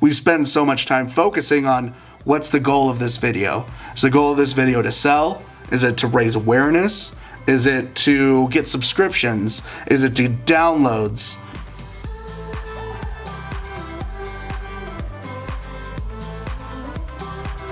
We spend so much time focusing on what's the goal of this video. Is the goal of this video to sell? Is it to raise awareness? Is it to get subscriptions? Is it to downloads?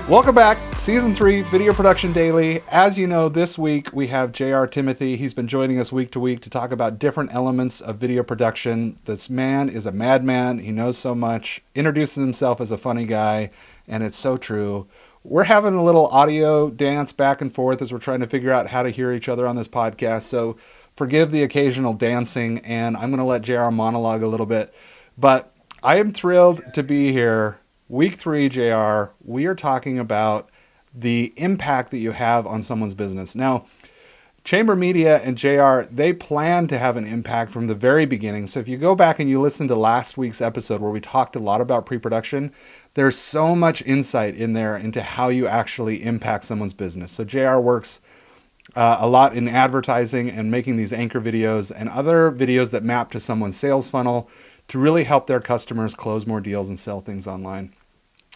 Welcome back, Season 3, Video Production Daily. As you know, this week we have J.R. Timothy. He's been joining us week to week to talk about different elements of video production. This man is a madman. He knows so much, introduces himself as a funny guy, and it's so true. We're having a little audio dance back and forth as we're trying to figure out how to hear each other on this podcast, so forgive the occasional dancing, and I'm going to let J.R. monologue a little bit. But I am thrilled to be here. Week 3, JR, we are talking about the impact that you have on someone's business. Now, Chamber Media and JR, they plan to have an impact from the very beginning. So if you go back and you listen to last week's episode where we talked a lot about pre-production, there's so much insight in there into how you actually impact someone's business. So JR works a lot in advertising and making these anchor videos and other videos that map to someone's sales funnel to really help their customers close more deals and sell things online.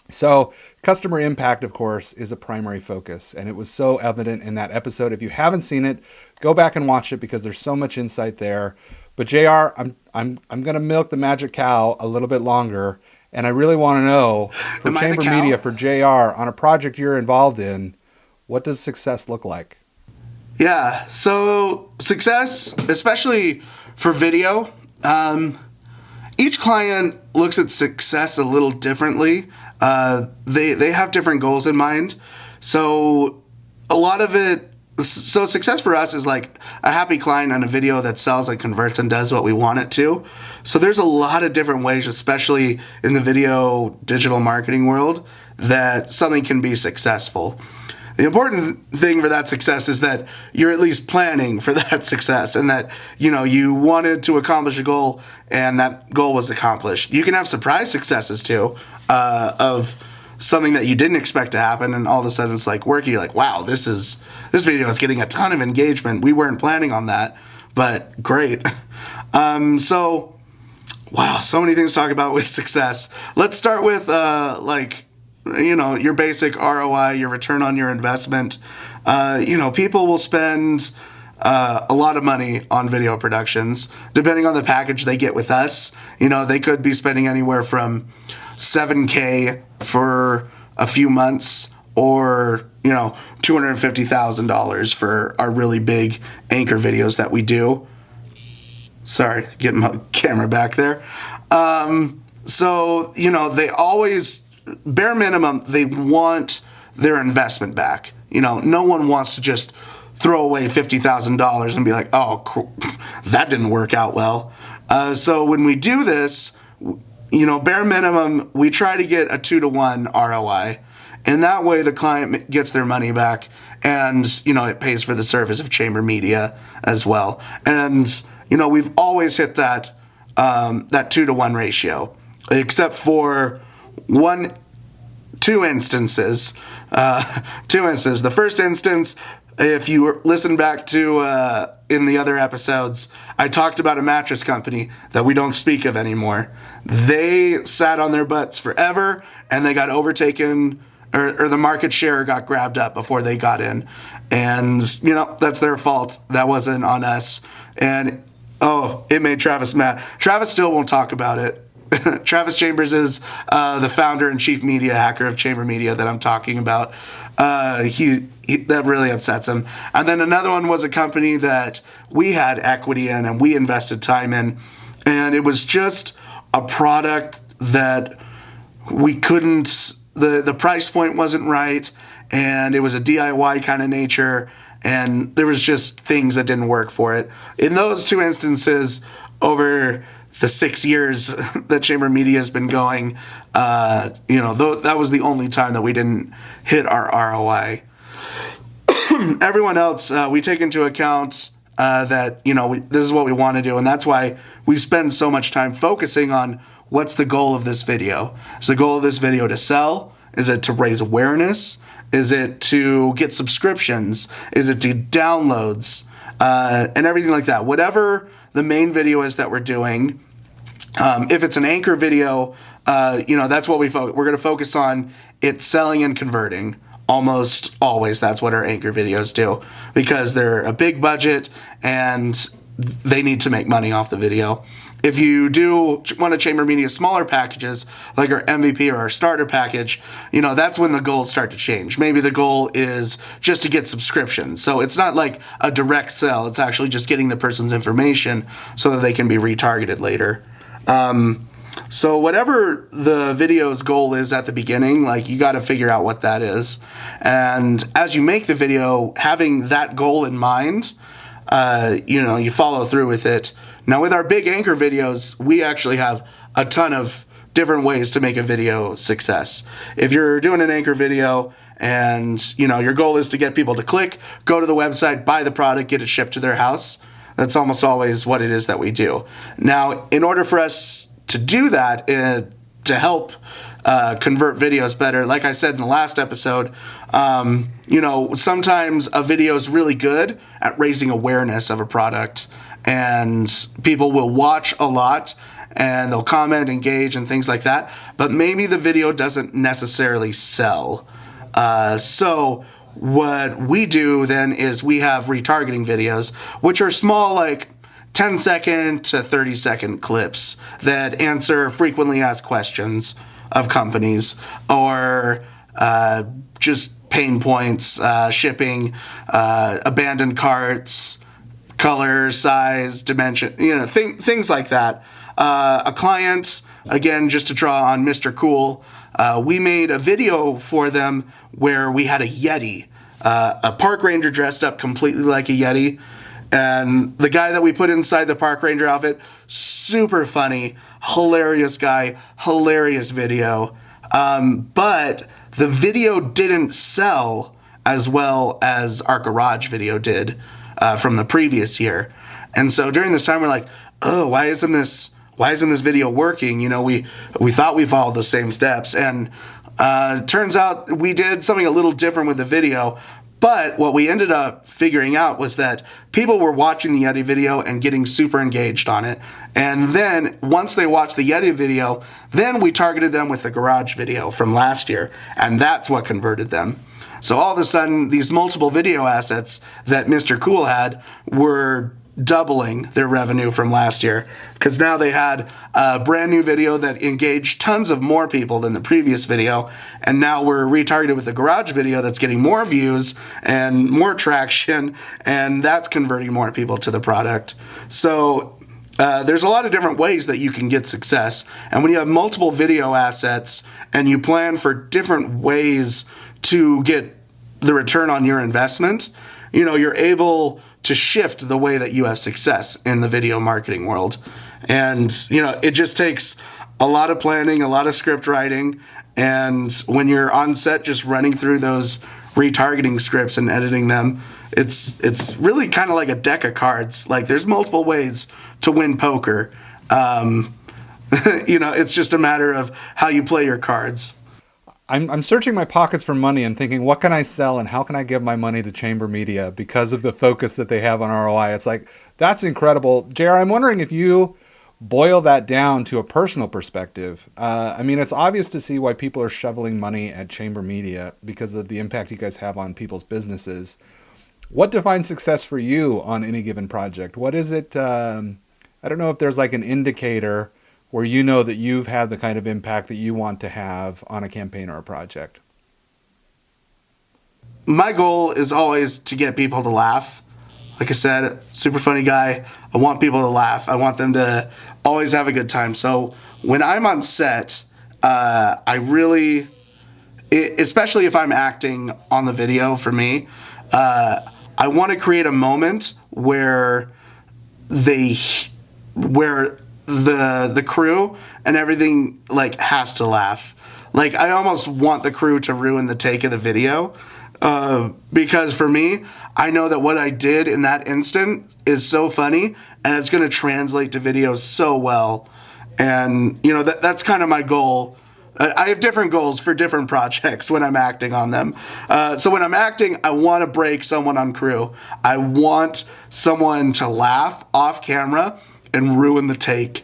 So customer impact, of course, is a primary focus, and it was so evident in that episode. If you haven't seen it, go back and watch it because there's so much insight there. But JR, I'm going to milk the magic cow a little bit longer, and I really want to know for Chamber Media, for JR, on a project you're involved in, what does success look like? Yeah, so success, especially for video, each client looks at success a little differently. They have different goals in mind. So a lot of it, so success for us is like a happy client on a video that sells and converts and does what we want it to. So there's a lot of different ways, especially in the video digital marketing world, that something can be successful. The important thing for that success is that you're at least planning for that success and that, you wanted to accomplish a goal and that goal was accomplished. You can have surprise successes too, of something that you didn't expect to happen and all of a sudden it's like working. You're like, wow, this video is getting a ton of engagement. We weren't planning on that, but great. So many things to talk about with success. Let's start with your basic ROI, your return on your investment. People will spend a lot of money on video productions, depending on the package they get with us. They could be spending anywhere from $7,000 for a few months or, $250,000 for our really big anchor videos that we do. Sorry, getting my camera back there. They always, bare minimum, they want their investment back. No one wants to just throw away $50,000 and be like, oh, that didn't work out well. So when we do this, bare minimum, we try to get a 2-to-1 ROI. And that way the client gets their money back and, it pays for the service of Chamber Media as well. And, we've always hit that 2-to-1 ratio, except for two instances. The first instance, if you listen back to in the other episodes, I talked about a mattress company that we don't speak of anymore. They sat on their butts forever, and they got overtaken, or the market share got grabbed up before they got in. And, that's their fault. That wasn't on us. And, it made Travis mad. Travis still won't talk about it. Travis Chambers is the founder and chief media hacker of Chamber Media that I'm talking about. That really upsets him. And then another one was a company that we had equity in and we invested time in, and it was just a product that we couldn't. The price point wasn't right, and it was a DIY kind of nature, and there was just things that didn't work for it. In those two instances, over the 6 years that Chamber Media has been going, that was the only time that we didn't hit our ROI. Everyone else, we take into account that, this is what we want to do, and that's why we spend so much time focusing on what's the goal of this video. Is the goal of this video to sell? Is it to raise awareness? Is it to get subscriptions? Is it to downloads? And everything like that. Whatever the main video is that we're doing, if it's an anchor video, that's what we're going to focus on, it selling and converting. Almost always that's what our anchor videos do, because they're a big budget and they need to make money off the video. If you do want to chamber media smaller packages, like our MVP or our starter package, that's when the goals start to change. Maybe the goal is just to get subscriptions. So it's not like a direct sell. It's actually just getting the person's information so that they can be retargeted later. So whatever the video's goal is at the beginning, you got to figure out what that is. And as you make the video, having that goal in mind, you follow through with it. Now, with our big anchor videos, we actually have a ton of different ways to make a video success. If you're doing an anchor video and, your goal is to get people to click, go to the website, buy the product, get it shipped to their house, that's almost always what it is that we do. Now, in order for us to do that, to help convert videos better, like I said in the last episode, sometimes a video is really good at raising awareness of a product, and people will watch a lot and they'll comment, engage, and things like that, but maybe the video doesn't necessarily sell. So what we do then is we have retargeting videos, which are small, 10-second to 30-second clips that answer frequently asked questions of companies, or just pain points, shipping, abandoned carts, color, size, dimension, things like that. A client, again, just to draw on Mr. Cool, we made a video for them where we had a Yeti, a park ranger dressed up completely like a Yeti. And the guy that we put inside the park ranger outfit, super funny, hilarious guy, hilarious video. But the video didn't sell as well as our garage video did from the previous year. And so during this time, we're like, oh, why isn't this video working? We thought we followed the same steps. And turns out we did something a little different with the video. But what we ended up figuring out was that people were watching the Yeti video and getting super engaged on it. And then once they watched the Yeti video, then we targeted them with the garage video from last year. And that's what converted them. So all of a sudden, these multiple video assets that Mr. Cool had were doubling their revenue from last year, because now they had a brand new video that engaged tons of more people than the previous video, and now we're retargeted with the garage video that's getting more views and more traction, and that's converting more people to the product. So there's a lot of different ways that you can get success, and when you have multiple video assets and you plan for different ways to get the return on your investment, you're able to shift the way that you have success in the video marketing world. And, it just takes a lot of planning, a lot of script writing, and when you're on set just running through those retargeting scripts and editing them, it's really kind of like a deck of cards. There's multiple ways to win poker. It's just a matter of how you play your cards. I'm searching my pockets for money and thinking, what can I sell and how can I give my money to Chamber Media because of the focus that they have on ROI? It's that's incredible. JR, I'm wondering if you boil that down to a personal perspective. It's obvious to see why people are shoveling money at Chamber Media because of the impact you guys have on people's businesses. What defines success for you on any given project? What is it? I don't know if there's an indicator where you know that you've had the kind of impact that you want to have on a campaign or a project. My goal is always to get people to laugh. Like I said, super funny guy. I want people to laugh. I want them to always have a good time. So when I'm on set, especially if I'm acting on the video for me, I want to create a moment where the crew and everything has to laugh. I almost want the crew to ruin the take of the video, because for me, I know that what I did in that instant is so funny and it's going to translate to video so well. And that's kind of my goal. I have different goals for different projects when I'm acting on them. So when I'm acting, I want to break someone on crew. I want someone to laugh off camera and ruin the take.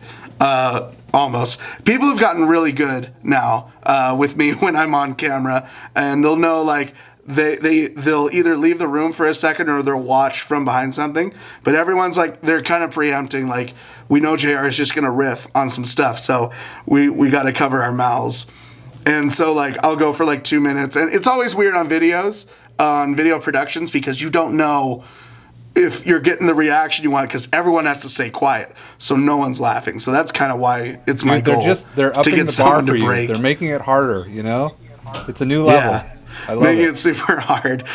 Almost. People have gotten really good now with me when I'm on camera, and they'll know like they'll either leave the room for a second or they'll watch from behind something. But everyone's like, they're kind of preempting, like, we know JR is just gonna riff on some stuff, so we got to cover our mouths. And so like I'll go for like 2 minutes, and it's always weird on videos, on video productions, because you don't know if you're getting the reaction you want, because everyone has to stay quiet, so no one's laughing. So that's kind of why it's my goal. They're upping the bar for you. They're making it harder. You know, it's a new level. Yeah, I love making it. it super hard.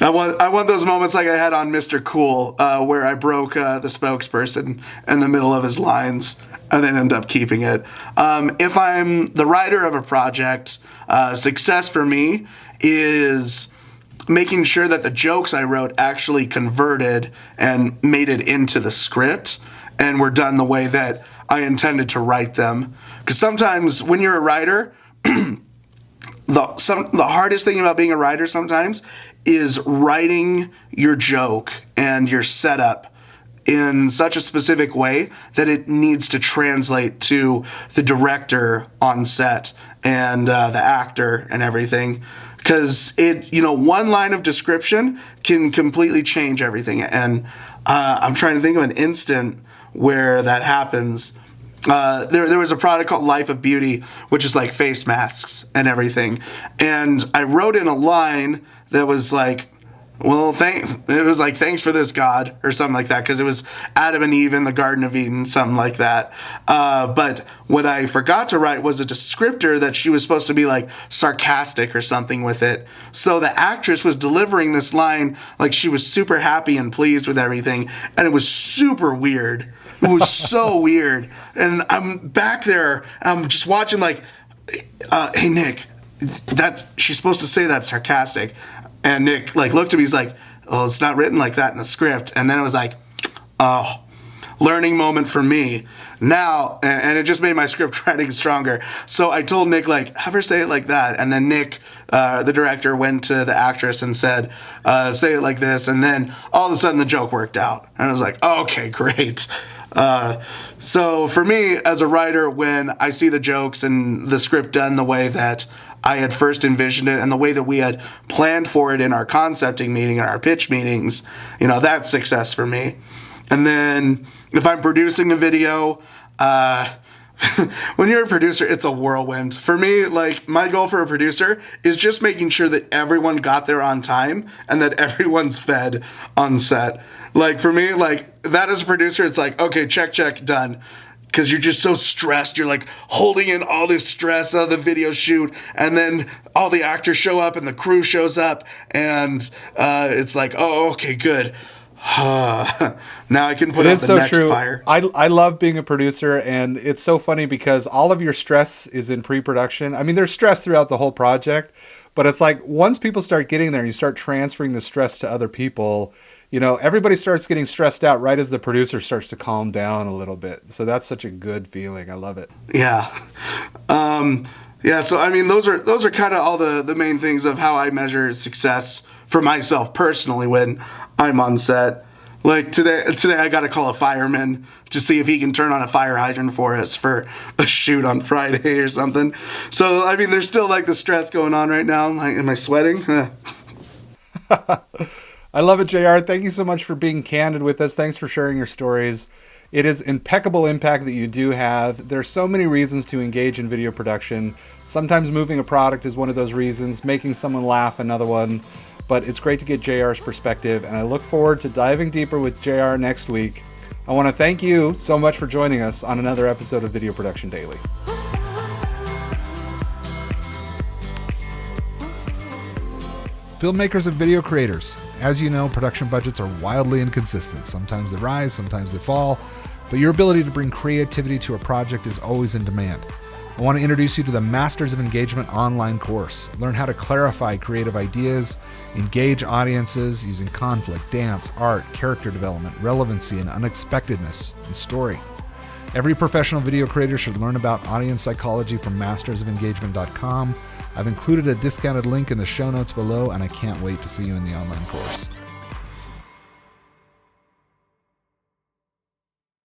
I want those moments like I had on Mr. Cool, where I broke the spokesperson in the middle of his lines, and then end up keeping it. If I'm the writer of a project, success for me is making sure that the jokes I wrote actually converted and made it into the script and were done the way that I intended to write them. Because sometimes when you're a writer, the hardest thing about being a writer sometimes is writing your joke and your setup in such a specific way that it needs to translate to the director on set and the actor and everything. Because one line of description can completely change everything. And I'm trying to think of an instant where that happens. There was a product called Life of Beauty, which is like face masks and everything. And I wrote in a line that was like, well, it was like, thanks for this, God, or something like that, because it was Adam and Eve in the Garden of Eden, something like that. But what I forgot to write was a descriptor that she was supposed to be like sarcastic or something with it. So the actress was delivering this line like she was super happy and pleased with everything, and it was super weird. It was so weird. And I'm back there, and I'm just watching like, hey, Nick, she's supposed to say that sarcastic. And Nick like looked at me, he's like, oh, it's not written like that in the script. And then it was like, oh, learning moment for me. Now, and it just made my script writing stronger. So I told Nick, like, have her say it like that. And then Nick, the director, went to the actress and said, say it like this. And then all of a sudden the joke worked out. And I was like, oh, okay, great. So for me as a writer, when I see the jokes and the script done the way that I had first envisioned it and the way that we had planned for it in our concepting meeting and our pitch meetings, that's success for me. And then if I'm producing a video, when you're a producer, it's a whirlwind. For me, like, my goal for a producer is just making sure that everyone got there on time and that everyone's fed on set. Like, for me, like, that as a producer, it's like, okay, check, done. Because you're just so stressed. You're like holding in all this stress of the video shoot, and then all the actors show up and the crew shows up, and it's like, oh, okay, good. Now I can put out the next fire. I love being a producer, and it's so funny because all of your stress is in pre-production. I mean, there's stress throughout the whole project, but it's like once people start getting there and you start transferring the stress to other people, everybody starts getting stressed out right as the producer starts to calm down a little bit. So that's such a good feeling. I love it. Yeah. So, I mean, those are kind of all the main things of how I measure success for myself personally when I'm on set. Like today I got to call a fireman to see if he can turn on a fire hydrant for us for a shoot on Friday or something. So, I mean, there's still like the stress going on right now. Like, am I sweating? I love it, JR. Thank you so much for being candid with us. Thanks for sharing your stories. It is impeccable impact that you do have. There's so many reasons to engage in video production. Sometimes moving a product is one of those reasons, making someone laugh another one. But it's great to get JR's perspective, and I look forward to diving deeper with JR next week. I want to thank you so much for joining us on another episode of Video Production Daily. Filmmakers and video creators. As you know, production budgets are wildly inconsistent. Sometimes they rise, sometimes they fall, but your ability to bring creativity to a project is always in demand. I want to introduce you to the Masters of Engagement online course. Learn how to clarify creative ideas, engage audiences using conflict, dance, art, character development, relevancy, and unexpectedness in story. Every professional video creator should learn about audience psychology from mastersofengagement.com. I've included a discounted link in the show notes below, and I can't wait to see you in the online course.